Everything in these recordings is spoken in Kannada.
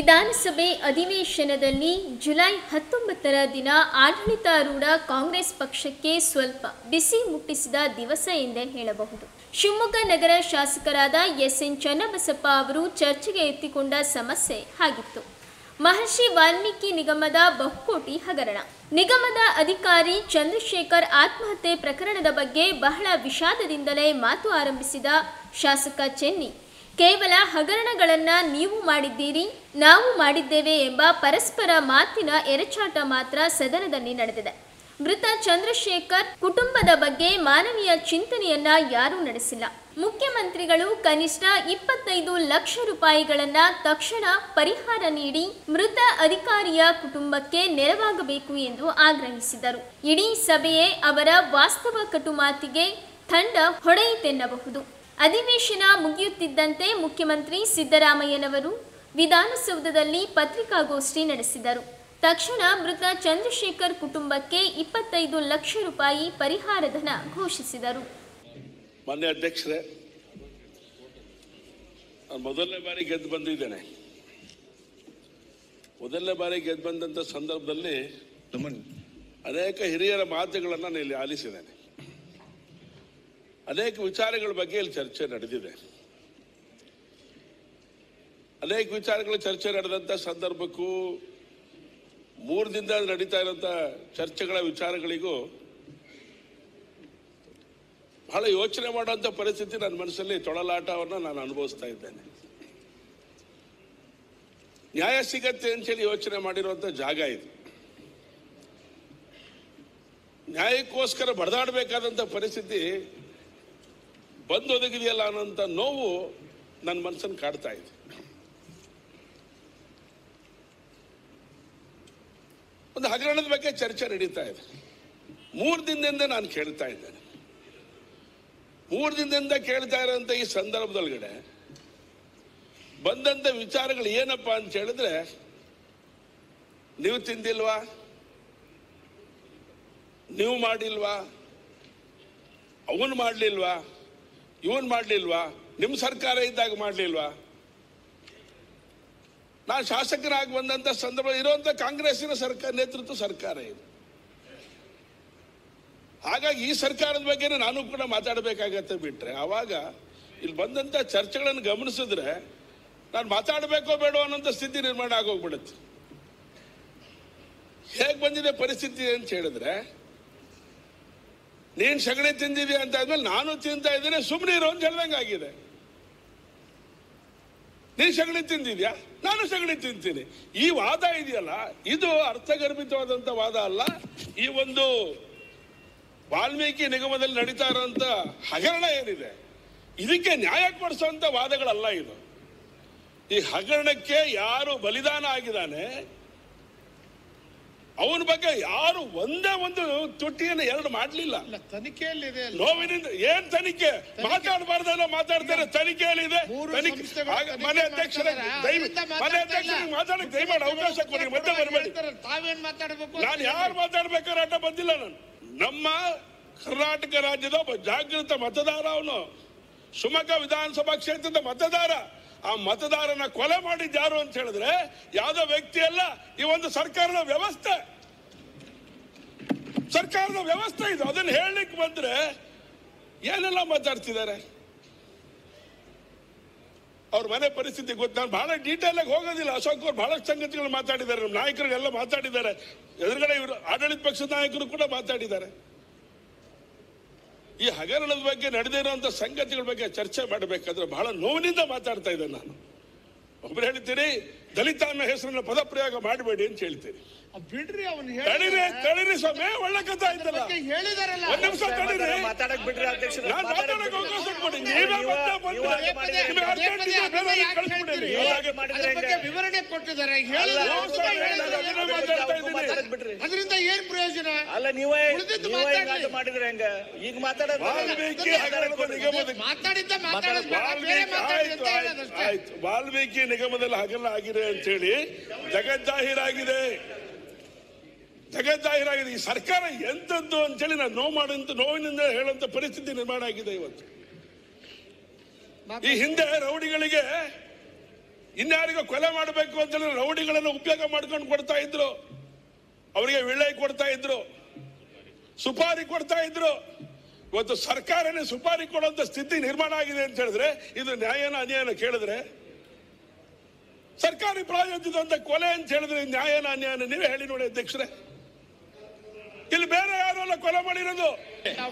ವಿಧಾನಸಭೆ ಅಧಿವೇಶನದಲ್ಲಿ ಜುಲೈ 19ರ ದಿನ ಆಡಳಿತಾರೂಢ ಕಾಂಗ್ರೆಸ್ ಪಕ್ಷಕ್ಕೆ ಸ್ವಲ್ಪ ಬಿಸಿ ಮುಟ್ಟಿಸಿದ ದಿವಸ ಎಂದೇ ಹೇಳಬಹುದು. ಶಿವಮೊಗ್ಗ ನಗರ ಶಾಸಕರಾದ ಎಸ್.ಎನ್. ಚನ್ನಬಸಪ್ಪ ಅವರು ಚರ್ಚೆಗೆ ಎತ್ತಿಕೊಂಡ ಸಮಸ್ಯೆ ಆಗಿತ್ತು. ಮಹರ್ಷಿ ವಾಲ್ಮೀಕಿ ನಿಗಮದ ಬಹುಕೋಟಿ ಹಗರಣ. ನಿಗಮದ ಅಧಿಕಾರಿ ಚಂದ್ರಶೇಖರ್ ಆತ್ಮಹತ್ಯೆ ಪ್ರಕರಣದ ಬಗ್ಗೆ ಬಹಳ ವಿಷಾದದಿಂದಲೇ ಮಾತು ಆರಂಭಿಸಿದ ಶಾಸಕ ಚೆನ್ನಿ, ಕೇವಲ ಹಗರಣಗಳನ್ನು ನೀವು ಮಾಡಿದ್ದೀರಿ, ನಾವು ಮಾಡಿದ್ದೇವೆ ಎಂಬ ಪರಸ್ಪರ ಮಾತಿನ ಎರಚಾಟ ಮಾತ್ರ ಸದನದಲ್ಲಿ ನಡೆದಿದೆ. ಮೃತ ಚಂದ್ರಶೇಖರ್ ಕುಟುಂಬದ ಬಗ್ಗೆ ಮಾನವೀಯ ಚಿಂತನೆಯನ್ನ ಯಾರೂ ನಡೆಸಿಲ್ಲ. ಮುಖ್ಯಮಂತ್ರಿಗಳು ಕನಿಷ್ಠ 25 ಲಕ್ಷ ರೂಪಾಯಿಗಳನ್ನು ತಕ್ಷಣ ಪರಿಹಾರ ನೀಡಿ ಮೃತ ಅಧಿಕಾರಿಯ ಕುಟುಂಬಕ್ಕೆ ನೆರವಾಗಬೇಕು ಎಂದು ಆಗ್ರಹಿಸಿದರು. ಇಡೀ ಸಭೆಯೇ ಅವರ ವಾಸ್ತವ ಕಟು ಮಾತಿಗೆ ತಂಡ ಹೊಡೆಯಿತೆನ್ನಬಹುದು. ಅಧಿವೇಶನ ಮುಗಿಯುತ್ತಿದ್ದಂತೆ ಮುಖ್ಯಮಂತ್ರಿ ಸಿದ್ದರಾಮಯ್ಯನವರು ವಿಧಾನಸೌಧದಲ್ಲಿ ಪತ್ರಿಕಾಗೋಷ್ಠಿ ನಡೆಸಿದರು. ತಕ್ಷಣ ಮೃತ ಚಂದ್ರಶೇಖರ್ ಕುಟುಂಬಕ್ಕೆ 25 ಲಕ್ಷ ರೂಪಾಯಿ ಪರಿಹಾರಧನ ಘೋಷಿಸಿದರು. ಮಾನ್ಯ ಅಧ್ಯಕ್ಷರೇ, ನಾನು ಮೊದಲನೇ ಬಾರಿ ಗೆದ್ದು ಬಂದಿದ್ದೇನೆ. ಮೊದಲನೇ ಬಾರಿ ಗೆದ್ದು ಬಂದಂಥ ಸಂದರ್ಭದಲ್ಲಿ ಅನೇಕ ಹಿರಿಯರ ಮಾತುಗಳನ್ನು ನಾನು ಇಲ್ಲಿ ಆಲಿಸಿದ್ದೇನೆ. ಅನೇಕ ವಿಚಾರಗಳ ಬಗ್ಗೆ ಇಲ್ಲಿ ಚರ್ಚೆ ನಡೆದಿದೆ. ಅನೇಕ ವಿಚಾರಗಳ ಚರ್ಚೆ ನಡೆದಂಥ ಸಂದರ್ಭಕ್ಕೂ 3 ದಿನದಿಂದ ನಡೀತಾ ಇರುವಂಥ ಚರ್ಚೆಗಳ ವಿಚಾರಗಳಿಗೂ ಬಹಳ ಯೋಚನೆ ಮಾಡುವಂಥ ಪರಿಸ್ಥಿತಿ ನನ್ನ ಮನಸ್ಸಲ್ಲಿ ತೊಳಲಾಟವನ್ನು ನಾನು ಅನುಭವಿಸ್ತಾ ಇದ್ದೇನೆ. ನ್ಯಾಯ ಸಿಗತ್ತೆ ಅಂತೇಳಿ ಯೋಚನೆ ಮಾಡಿರುವಂಥ ಜಾಗ ಇದು. ನ್ಯಾಯಕ್ಕೋಸ್ಕರ ಬಡದಾಡಬೇಕಾದಂಥ ಪರಿಸ್ಥಿತಿ ಬಂದೊದಗಿದೆಯಲ್ಲ ಅನ್ನೋಂಥ ನೋವು ನನ್ನ ಮನಸ್ಸನ್ನು ಕಾಡ್ತಾ ಇದೆ. ಒಂದು ಹಗರಣದ ಬಗ್ಗೆ ಚರ್ಚೆ ನಡೀತಾ ಇದೆ. 3 ದಿನದಿಂದ ನಾನು ಕೇಳ್ತಾ ಇದ್ದೇನೆ. 3 ದಿನದಿಂದ ಕೇಳ್ತಾ ಇರೋಂಥ ಈ ಸಂದರ್ಭದೊಳಗಡೆ ಬಂದಂಥ ವಿಚಾರಗಳು ಏನಪ್ಪಾ ಅಂತ ಹೇಳಿದ್ರೆ, ನೀವು ತಿಂದಿಲ್ವಾ, ನೀವು ಮಾಡಿಲ್ವಾ, ಅವನು ಮಾಡಲಿಲ್ವಾ, ಇವನ್ ಮಾಡಲಿಲ್ವಾ, ನಿಮ್ಮ ಸರ್ಕಾರ ಇದ್ದಾಗ ಮಾಡಲಿಲ್ವಾ. ನಾನು ಶಾಸಕರಾಗಿ ಬಂದಂಥ ಸಂದರ್ಭ ಇರುವಂಥ ಕಾಂಗ್ರೆಸ್ಸಿನ ಸರ್ಕಾರ ನೇತೃತ್ವ ಸರ್ಕಾರ ಇದು. ಹಾಗಾಗಿ ಈ ಸರ್ಕಾರದ ಬಗ್ಗೆ ನಾನು ಕೂಡ ಮಾತಾಡಬೇಕಾಗತ್ತೆ. ಬಿಟ್ರೆ ಆವಾಗ ಇಲ್ಲಿ ಬಂದಂಥ ಚರ್ಚೆಗಳನ್ನು ಗಮನಿಸಿದ್ರೆ ನಾನು ಮಾತಾಡಬೇಕೋ ಬೇಡೋ ಅನ್ನೋಂಥ ಸ್ಥಿತಿ ನಿರ್ಮಾಣ ಆಗೋಗ್ಬಿಡುತ್ತೆ. ಹೇಗೆ ಬಂದಿದೆ ಪರಿಸ್ಥಿತಿ ಅಂತ ಹೇಳಿದ್ರೆ, ನೀನು ಸಗಣಿ ತಿಂದಿದ್ಯಾ ಅಂತ ಆದ್ಮೇಲೆ ನಾನು ತಿಂತಾ ಇದ್ದೇನೆ, ಸುಮ್ಮನೆ ಇರೋ ಅಂತ ಹೇಳ್ದಂಗೆ ಆಗಿದೆ. ನೀನು ಸಗಣಿ ತಿಂದಿದ್ಯಾ, ನಾನು ಸಗಣಿ ತಿಂತೀನಿ. ಈ ವಾದ ಇದೆಯಲ್ಲ, ಇದು ಅರ್ಥಗರ್ಭಿತವಾದಂಥ ವಾದ ಅಲ್ಲ. ಈ ಒಂದು ವಾಲ್ಮೀಕಿ ನಿಗಮದಲ್ಲಿ ನಡೀತಾ ಇರೋಂಥ ಹಗರಣ ಏನಿದೆ, ಇದಕ್ಕೆ ನ್ಯಾಯ ಕೊಡಿಸುವಂಥ ವಾದಗಳಲ್ಲ ಇದು. ಈ ಹಗರಣಕ್ಕೆ ಯಾರು ಬಲಿದಾನ ಆಗಿದ್ದಾನೆ ಅವನ ಬಗ್ಗೆ ಯಾರು ಒಂದೇ ಒಂದು ತುಟಿಯನ್ನು 2 ಮಾಡಲಿಲ್ಲ. ತನಿಖೆಯಲ್ಲಿದೆ. ನೋವಿನಿಂದ ಏನ್ ತನಿಖೆ ಮಾತಾಡಬಾರ್ದಲ್ಲ, ಮಾತಾಡ್ತಾರೆ. ತನಿಖೆಯಲ್ಲಿದೆ. ಮನೆ ಅಧ್ಯಕ್ಷರೇ ಮಾತಾಡಕ್ಕೆ ದಯಮಾಡಿ ಅವಕಾಶ ಕೊಡಿ, ಮತ್ತೆ ಬರಬೇಡಿ. ತಾವೇನ್ ಮಾತಾಡಬೇಕು? ನಾನು ಯಾರು ಮಾತಾಡ್ಬೇಕಾದ್ರೆ ಅಡ್ಡ ಬಂದಿಲ್ಲ. ನಾನು ನಮ್ಮ ಕರ್ನಾಟಕ ರಾಜ್ಯದ ಒಬ್ಬ ಜಾಗೃತ ಮತದಾರ. ಅವನು ಶಿವಮೊಗ್ಗ ವಿಧಾನಸಭಾ ಕ್ಷೇತ್ರದ ಮತದಾರ. ಆ ಮತದಾರನ ಕೊಲೆ ಮಾಡಿದ್ದು ಯಾರು ಅಂತ ಹೇಳಿದ್ರೆ ಯಾವುದೋ ವ್ಯಕ್ತಿ ಅಲ್ಲ, ಈ ಒಂದು ಸರ್ಕಾರದ ವ್ಯವಸ್ಥೆ. ಸರ್ಕಾರದ ವ್ಯವಸ್ಥೆ ಇದು. ಅದನ್ನು ಹೇಳಲಿಕ್ಕೆ ಬಂದ್ರೆ ಏನೆಲ್ಲ ಮಾತಾಡ್ತಿದ್ದಾರೆ. ಅವ್ರ ಮನೆ ಪರಿಸ್ಥಿತಿ ಗೊತ್ತು. ನಾನು ಬಹಳ ಡೀಟೇಲ್ ಆಗಿ ಹೋಗೋದಿಲ್ಲ. ಅಶೋಕ್ ಅವರು ಬಹಳಷ್ಟು ಸಂಗತಿಗಳು ಮಾತಾಡಿದ್ದಾರೆ, ನಮ್ಮ ನಾಯಕರಿಗೆಲ್ಲ ಮಾತಾಡಿದ್ದಾರೆ, ಎದುರುಗಡೆ ಇವರು ಆಡಳಿತ ಪಕ್ಷದ ನಾಯಕರು ಕೂಡ ಮಾತಾಡಿದ್ದಾರೆ. ಈ ಹಗರಣದ ಬಗ್ಗೆ ನಡೆದಿರುವಂಥ ಸಂಗತಿಗಳ ಬಗ್ಗೆ ಚರ್ಚೆ ಮಾಡಬೇಕಾದ್ರೆ ಬಹಳ ನೋವಿನಿಂದ ಮಾತಾಡ್ತಾ ಇದ್ದೇನೆ ನಾನು. ಒಬ್ಬರು ಹೇಳ್ತೀರಿ ದಲಿತ ಅನ್ನೋ ಹೆಸರನ್ನ ಪದಪ್ರಯೋಗ ಮಾಡಬೇಡಿ ಅಂತ ಹೇಳ್ತೀರಿ. ಬಿಡ್ರಿ, ಅವನು ತಡೀರಿ ಸ್ವಾಮಿ, ಒಳ್ಳೆ ಕಥೆ ಆಯ್ತಲ್ಲ. ಹೇಳಿದಾರಲ್ಲ, ಒಂದ್ ನಿಮಿಷ ತಡೀರಿ, ಮಾತಾಡಕ್ ಬಿಡ್ರಿ ಅಧ್ಯಕ್ಷ. ನಾನು ಮಾತಾಡಕ್ಕೆ ಅವಕಾಶ ಕೊಡಿ. ವಿವರಣೆ ಕೊಟ್ಟಿದ್ದಾರೆ, ಅದರಿಂದ ಏನ್ ಪ್ರಯೋಜನ ಅಲ್ಲ. ನೀವೇ ಮಾಡಿದ್ರೆ ಹೆಂಗ? ಈಗ ಮಾತಾಡಿದ್ದ ವಾಲ್ಮೀಕಿ ನಿಗಮದಲ್ಲಿ ಹಗರಣ ಆಗಿದೆ ಅಂತ ಹೇಳಿ ಜಗಜ್ಜಾಹೀರಾಗಿದೆ. ಈ ಸರ್ಕಾರ ಎಂತದ್ದು ಅಂತೇಳಿ ನಾನು ನೋವಿನಿಂದ ಹೇಳುವಂತ ಪರಿಸ್ಥಿತಿ ನಿರ್ಮಾಣ ಆಗಿದೆ ಇವತ್ತು. ಈ ಹಿಂದೆ ರೌಡಿಗಳಿಗೆ ಇನ್ಯಾರಿಗೂ ಕೊಲೆ ಮಾಡಬೇಕು ಅಂತ ಹೇಳಿದ್ರೆ ರೌಡಿಗಳನ್ನು ಉಪಯೋಗ ಮಾಡ್ಕೊಂಡು ಕೊಡ್ತಾ ಇದ್ರು, ಅವರಿಗೆ ವಿಳೆ ಕೊಡ್ತಾ ಇದ್ರು, ಸುಪಾರಿ ಕೊಡ್ತಾ ಇದ್ರು. ಇವತ್ತು ಸರ್ಕಾರನೇ ಸುಪಾರಿ ಕೊಡುವಂತ ಸ್ಥಿತಿ ನಿರ್ಮಾಣ ಆಗಿದೆ ಅಂತ ಹೇಳಿದ್ರೆ ಇದು ನ್ಯಾಯನ ಅನ್ಯಾಯನ ಕೇಳಿದ್ರೆ, ಸರ್ಕಾರಿ ಪ್ರಾಯೋಜಿತ ಕೊಲೆ ಅಂತ ಹೇಳಿದ್ರೆ ನ್ಯಾಯನ ಅನ್ಯಾಯನ ನೀವೇ ಹೇಳಿ ನೋಡಿ ಅಧ್ಯಕ್ಷರೇ. ಇಲ್ಲಿ ಬೇರೆ ಯಾರು ಅಲ್ಲ ಕೊಲೆ ಮಾಡಿರೋದು.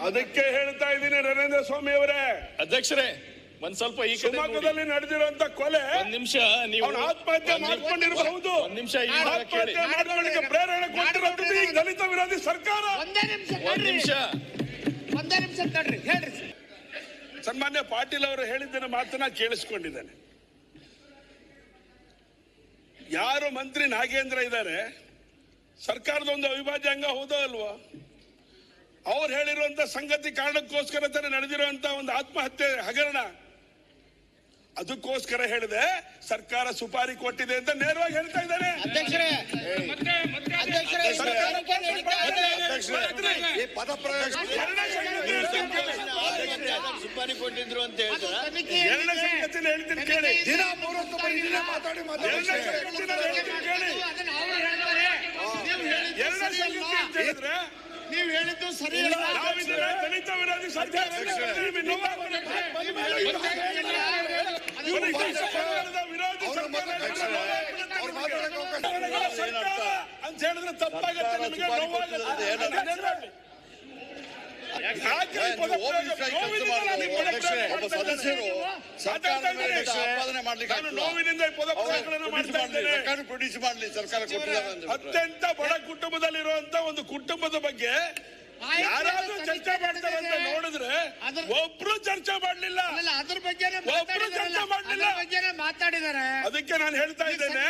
ಅದಕ್ಕೆ ಹೇಳ್ತಾ ಇದ್ದೀನಿ ನರೇಂದ್ರ ಸ್ವಾಮಿ ಅವರೇ, ಅಧ್ಯಕ್ಷರೇ ಒಂದ್ ಸ್ವಲ್ಪ ಈ ಶಿವಮೊಗ್ಗದಲ್ಲಿ ನಡೆದಿರುವಂತ ಕೊಲೆ ನಿಮಿಷ ನೀವು ಆತ್ಮಹತ್ಯೆ ಮಾಡ್ಕೊಂಡಿರಬಹುದು. ಆತ್ಮಹತ್ಯೆ ಮಾಡ್ಕೊಳ್ಳಿಕ್ಕೆ ಪ್ರೇರಣೆ ಕೊಟ್ಟಿರೋದು ಈ ದಲಿತ ವಿರೋಧಿ ಸರ್ಕಾರ. ಒಂದೇ ನಿಮಿಷ ತಡ್ರಿ, ಹೇಳ್ರಿ. ಸನ್ಮಾನ್ಯ ಪಾಟೀಲ್ ಅವರು ಹೇಳಿದ್ದನ್ನ ಮಾತನ್ನ ಕೇಳಿಸ್ಕೊಂಡಿದ್ದೇನೆ. ಯಾರು ಮಂತ್ರಿ ನಾಗೇಂದ್ರ ಇದ್ದಾರೆ, ಸರ್ಕಾರದ ಒಂದು ಅವಿಭಾಜ್ಯ ಅಂಗ ಹೌದೋ ಅಲ್ವೋ, ಅವ್ರು ಹೇಳಿರುವಂತ ಸಂಗತಿ ಕಾರಣಕ್ಕೋಸ್ಕರ ತಾನೇ ನಡೆದಿರುವಂತ ಒಂದು ಆತ್ಮಹತ್ಯೆ ಹಗರಣ. ಅದಕ್ಕೋಸ್ಕರ ಹೇಳಿದೆ ಸರ್ಕಾರ ಸುಪಾರಿ ಕೊಟ್ಟಿದೆ ಅಂತ ನೇರವಾಗಿ ಹೇಳ್ತಾ ಇದ್ದಾರೆ. ಸುಪಾರಿ ಕೊಟ್ಟಿದ್ರು ಅಂತ ಹೇಳಿದ್ರೆ ಎರಡನೇ ಸಂಗತಿನ ಹೇಳ್ತೀನಿ ಕೇಳಿ. ಎರಡನೇ ಸಂಗತಿ ಅಂತ ಹೇಳಿದ್ರೆ ನೀವು ಹೇಳಿದ್ದು ಸರಿ. ದಲಿತ ವಿರೋಧಿ ಸರ್ಕಾರ ಅಂತ ಹೇಳಿದ್ರೆ ತಪ್ಪಾಗುತ್ತೆ, ನಿಮಗೆ ನೋವಾಗುತ್ತೆ. ನೋವಿನಿಂದ ಪ್ರೊಡ್ಯೂಸ್ ಮಾಡಲಿ ಸರ್ಕಾರ ಅತ್ಯಂತ ಬಡ ಕುಟುಂಬದಲ್ಲಿರುವಂತ ಒಂದು ಕುಟುಂಬದ ಬಗ್ಗೆ ಯಾರಾದ್ರೂ ಚರ್ಚೆ ಮಾಡ್ತಾರೆ ಅಂತ ನೋಡಿದ್ರೆ ಒಬ್ರು ಚರ್ಚೆ ಮಾಡಲಿಲ್ಲ, ಅದ್ರ ಬಗ್ಗೆ ಒಬ್ರು ಚರ್ಚೆ ಮಾಡಲಿಲ್ಲ, ಮಾತಾಡಿದ್ದಾರೆ. ಅದಕ್ಕೆ ನಾನು ಹೇಳ್ತಾ ಇದ್ದೇನೆ,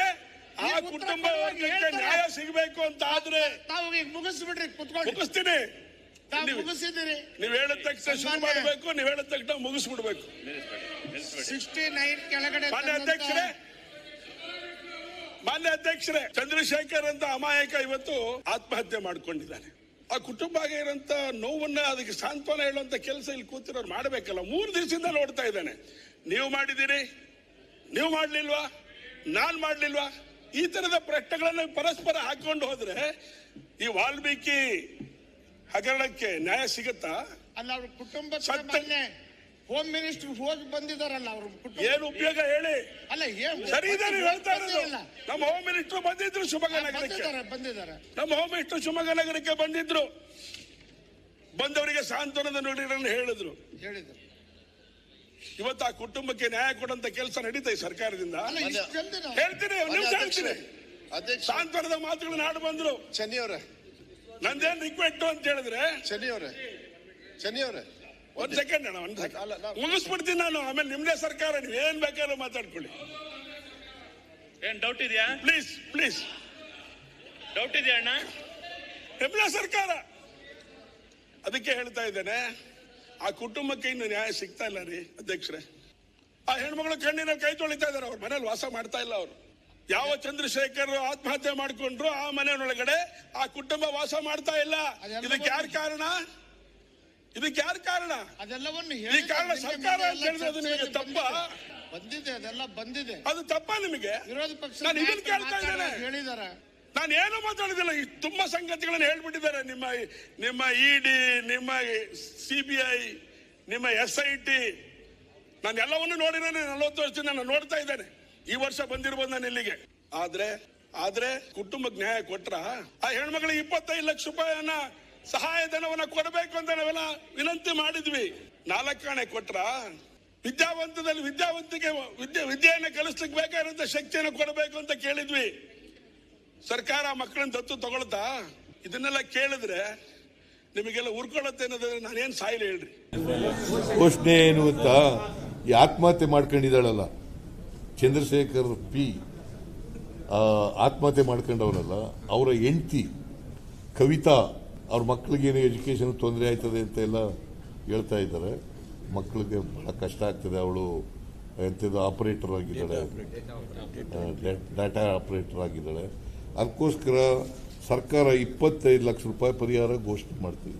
ಆ ಕುಟುಂಬ ವರ್ಗಕ್ಕೆ ನ್ಯಾಯ ಸಿಗಬೇಕು ಅಂತ ಆದ್ರೆ ತಾವು ಈಗ ಮುಗಿಸ್ಬಿಡ್ರಿ, ಕುತ್ಕೊಂಡು ಮುಗಿಸ್ತೀನಿ. ಮುಗಿಸಿದಿರಿ, ನೀವ್ ಹೇಳಿದ ತಕ್ಷಣ ಶುರು ಮಾಡಬೇಕು, ನೀವ್ ಹೇಳಿದ ತಕ್ಷಣ ಮುಗಿಸ್ಬಿಡ್ಬೇಕು. 69 ಕೆಳಗಡೆ. ಮಾನ್ಯ ಅಧ್ಯಕ್ಷರೇ, ಚಂದ್ರಶೇಖರ್ ಅಂತ ಅಮಾಯಕ ಇವತ್ತು ಆತ್ಮಹತ್ಯೆ ಮಾಡ್ಕೊಂಡಿದ್ದಾನೆ. ಆ ಕುಟುಂಬ ಇರೋಂತ ನೋವನ್ನ ಅದಕ್ಕೆ ಸಾಂತ್ವನ ಹೇಳುವಂತ ಕೆಲಸ ಇಲ್ಲಿ ಕೂತಿರೋರು ಮಾಡಬೇಕಲ್ಲ. 3 ದಿವಸದಿಂದ ನೋಡ್ತಾ ಇದ್ದಾನೆ. ನೀವು ಮಾಡಿದ್ದೀರಿ, ನೀವು ಮಾಡ್ಲಿಲ್ವಾ, ನಾನ್ ಮಾಡ್ಲಿಲ್ವಾ, ಈ ತರದ ಪ್ರಶ್ನೆಗಳನ್ನ ಪರಸ್ಪರ ಹಾಕೊಂಡು ಹೋದ್ರೆ ಈ ವಾಲ್ಮೀಕಿ ಹಗರಣಕ್ಕೆ ನ್ಯಾಯ ಸಿಗತ್ತಾ? ಅಲ್ಲ, ಅವ್ರ ಕುಟುಂಬ ಹೋಮ್ ಮಿನಿಸ್ಟರ್ ಹೋಗಿ ಬಂದಿದಾರಲ್ಲ, ಅವ್ರ ಏನು ಉಪಯೋಗ ಹೇಳಿ? ಅಲ್ಲ, ಸರಿ ಇದೆ ನೀವು ಹೇಳ್ತಾ ಇರೋದು. ನಮ್ಮ ಹೋಮ್ ಮಿನಿಸ್ಟರ್ ಬಂದಿದ್ರು ಶಿವಮೊಗ್ಗ ನಗರಕ್ಕೆ, ನಮ್ಮ ಹೋಮ್ ಮಿನಿಸ್ಟರ್ ಶಿವಮೊಗ್ಗ ನಗರಕ್ಕೆ ಬಂದಿದ್ರು. ಬಂದವರಿಗೆ ಸಾಂತ್ವನದ ನುಡಿಗಳನ್ನು ಹೇಳಿದ್ರು. ಇವತ್ತು ಆ ಕುಟುಂಬಕ್ಕೆ ನ್ಯಾಯ ಕೊಡುವಂತ ಕೆಲಸ ನಡೀತಾ ಈ ಸರ್ಕಾರದಿಂದ. ಹೇಳ್ತೀನಿ, ಸಾಂತ್ವನದ ಮಾತುಗಳನ್ನ ಆಡು ಬಂದ್ರು. ಚೆನ್ನಿಯವರೇ, ನಂದೇನ್ ರಿಕ್ವೆಸ್ಟ್ ಅಂತ ಹೇಳಿದ್ರೆ, ಚೆನ್ನಿಯವರೇ ಒಂದ್ ಸೆಕೆಂಡ್ ಅಣ್ಣ, ಒಂದ್ ಸೆಕೆಂಡ್ ಮುಗಿಸ್ಬಿಡ್ತೀನಿ ನಾನು. ಆಮೇಲೆ ನಿಮ್ದೇ ಸರ್ಕಾರ, ನೀವ್ ಏನ್ ಬೇಕಾದ್ರೂ ಮಾತಾಡ್ಕೊಳ್ಳಿ. ಏನ್ ಡೌಟ್ ಇದೆಯಾ? ಪ್ಲೀಸ್ ಡೌಟ್ ಇದೆಯಾ ಅಣ್ಣ? ನಿಮ್ದೇ ಸರ್ಕಾರ. ಅದಕ್ಕೆ ಹೇಳ್ತಾ ಇದ್ದೇನೆ, ಆ ಕುಟುಂಬಕ್ಕೆ ಇನ್ನು ನ್ಯಾಯ ಸಿಗ್ತಾ ಇಲ್ಲ ರೀ ಅಧ್ಯಕ್ಷರೇ. ಆ ಹೆಣ್ಮಗಳು ಕಣ್ಣಿನ ಕೈ ತೊಳಿತಾ ಇದಾರೆ, ಅವ್ರ ಮನೇಲಿ ವಾಸ ಮಾಡ್ತಾ ಇಲ್ಲ. ಅವರು ಯಾವ ಚಂದ್ರಶೇಖರ್ ಆತ್ಮಹತ್ಯೆ ಮಾಡ್ಕೊಂಡ್ರು ಆ ಮನೆಯೊಳಗಡೆ ಆ ಕುಟುಂಬ ವಾಸ ಮಾಡ್ತಾ ಇಲ್ಲ. ಇದಕ್ಕೆ ಯಾರು ಕಾರಣ? ಅದೆಲ್ಲವನ್ನು ಈ ಕಾರಣ ಸರ್ಕಾರ ಅಂತ ಹೇಳಿದ್ರೆ ಅದು ನಿಮಗೆ ತಪ್ಪ ಬಂದಿದೆ, ಅದೆಲ್ಲ ಬಂದಿದೆ. ಅದು ತಪ್ಪ ನಿಮಗೆ? ವಿರೋಧ ಪಕ್ಷ ನಾನು ಇದನ್ನು ಕೇಳ್ತಾ ಇದ್ದೇನೆ. ಹೇಳಿದ್ದಾರೆ, ನಾನು ಏನು ಮಾತಾಡಿದಿಲ್ಲ. ತುಂಬಾ ಸಂಗತಿಗಳನ್ನು ಹೇಳ್ಬಿಟ್ಟಿದ್ದಾರೆ. ನಿಮ್ಮ ಇಡಿ, ನಿಮ್ಮ CBI, ನಿಮ್ಮ SIT, ನಾನು ಎಲ್ಲವನ್ನು ನೋಡಿದ್ದೇನೆ. 40 ವರ್ಷದಿಂದ ನಾನು ನೋಡ್ತಾ ಇದ್ದೇನೆ. ಈ ವರ್ಷ ಬಂದಿರ್ಬೋದು ನಾನು ಇಲ್ಲಿಗೆ. ಆದ್ರೆ ಕುಟುಂಬಕ್ಕೆ ನ್ಯಾಯ ಕೊಟ್ರ? ಆ ಹೆಣ್ಮಗಳಿಗೆ 25 ಲಕ್ಷ ರೂಪಾಯಿಯನ್ನ ಸಹಾಯಧನವನ್ನ ಕೊಡಬೇಕು ಅಂತ ನಾವೆಲ್ಲ ವಿನಂತಿ ಮಾಡಿದ್ವಿ. 4 ಆಣೆ ಕೊಟ್ರ? ವಿದ್ಯಾವಂತಿಗೆ ವಿದ್ಯೆಯನ್ನು ಕಲಿಸ್ಲಿಕ್ಕೆ ಬೇಕಾದಂತ ಶಕ್ತಿಯನ್ನು ಕೊಡಬೇಕು ಅಂತ ಕೇಳಿದ್ವಿ. ಸರ್ಕಾರ ಮಕ್ಕಳನ್ನ ದತ್ತು ತಗೊಳ್ತಾ? ಇದನ್ನೆಲ್ಲ ಕೇಳಿದ್ರೆ ನಿಮಗೆಲ್ಲ ಉರ್ಕೊಳ್ಳುತ್ತೆ ಅನ್ನೋದಾದ್ರೆ ನಾನೇನ್ ಸಾಯಿಲ್ ಹೇಳ್ರಿ. ಘೋಷಣೆ ಏನು ಅಂತ ಈ ಆತ್ಮಹತ್ಯೆ ಮಾಡ್ಕೊಂಡಿದ್ದಾಳಲ್ಲ ಚಂದ್ರಶೇಖರ್ P, ಆತ್ಮಹತ್ಯೆ ಮಾಡ್ಕೊಂಡವರಲ್ಲ, ಅವರ ಹೆಂಡತಿ ಕವಿತಾ, ಅವ್ರ ಮಕ್ಕಳಿಗೇನು ಎಜುಕೇಶನ್ ತೊಂದರೆ ಆಯ್ತದೆ ಅಂತ ಎಲ್ಲ ಹೇಳ್ತಾ ಇದ್ದಾರೆ. ಮಕ್ಕಳಿಗೆ ಬಹಳ ಕಷ್ಟ ಆಗ್ತದೆ. ಅವಳು ಎಂಥದ್ದು ಆಪರೇಟರ್ ಆಗಿದ್ದಾಳೆ, ಡಾಟಾ ಆಪರೇಟರ್ ಆಗಿದ್ದಾಳೆ. ಅದಕ್ಕೋಸ್ಕರ ಸರ್ಕಾರ 25 ಲಕ್ಷ ರೂಪಾಯಿ ಪರಿಹಾರ ಘೋಷಣೆ ಮಾಡ್ತೀವಿ.